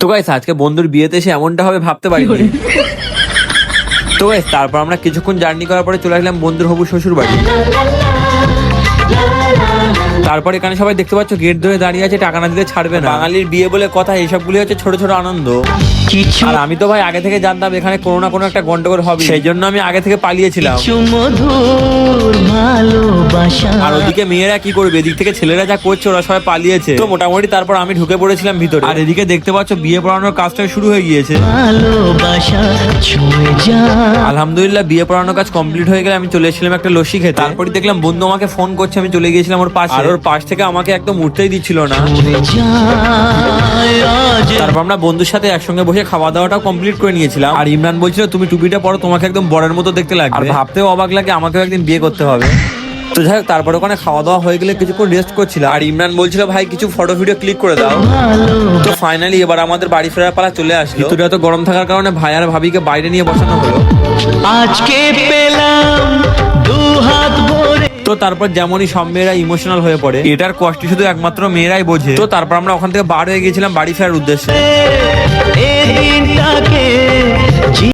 তো গাইস আজকে বন্ধুর বিয়েতে এসে এমনটা হবে ভাবতে পারিনি। তো গাইস তারপর আমরা কিছুক্ষণ জার্নি করার পরে চলে আসলাম বন্ধুর হবু শ্বশুর বাড়ি। তারপর এখানে সবাই দেখতে পাচ্ছ গেট ধরে দাঁড়িয়ে আছে, টাকা না দিলে ছাড়বে না। বাঙালির বিয়ে বলে কথা, এইসবগুলি হচ্ছে ছোট ছোট আনন্দ। আর আমি তো ভাই আগে থেকে জানতাম এখানে কোনো না কোনো একটা গন্ডগোল হবে, সেই জন্য আমি আগে থেকে পালিয়েছিলাম। আর ওদিকে মেয়েরা কি করবে, এদিক থেকে ছেলেরা যা করছে ওরা সবাই পালিয়েছে। তো মোটামুটি তারপর আমি ঢুকে পড়েছিলাম ভিতরে। আর এদিকে দেখতে পাচ্ছ বিয়ে পড়ানোর কাজটা শুরু হয়ে গিয়েছে। আলহামদুলিল্লাহ বিয়ে পড়ানোর কাজ কমপ্লিট হয়ে গেলে আমি চলে এসেছিলাম একটা লস্যি খেতে। তারপরে দেখলাম বন্ধু আমাকে ফোন করছে, আমি চলে গিয়েছিলাম ওর পাশে। আর ওর পাশ থেকে আমাকে একদম উঠতেই দিচ্ছিল না। তারপর আমরা বন্ধুর সাথে একসঙ্গে বসে খাওয়া দাওয়াটাও কমপ্লিট করে নিয়েছিলাম। আর ইমরান বলছিল তুমি টুপিটা পরো, তোমাকে একদম বরের মতো দেখতে লাগবে। আর ভাবতেও অবাক লাগে আমাকেও একদিন বিয়ে করতে হবে। তো যাই হোক তারপর ওখানে খাওয়া দাওয়া হয়ে গেলে কিছুক্ষণ রেস্ট করছিলাম। আর ইমরান বলছিল ভাই কিছু ফটো ভিডিও ক্লিক করে দাও। তো ফাইনালি এবার আমাদের বাড়ি ফেরার পালা চলে আসলো। ভিতরে এত গরম থাকার কারণে ভাই আর ভাবিকে বাইরে নিয়ে বসানো হলো। আজকে পেলাম দু হাত ভরে। তো তারপর যেমনই সব মেয়েরা ইমোশনাল হয়ে পড়ে, এটার কষ্ট শুধু একমাত্র মেয়েরাই বোঝে। তো তারপর আমরা ওখান থেকে বার হয়ে গেছিলাম বাড়ি ফেরার উদ্দেশ্যে। এই দিনটাকে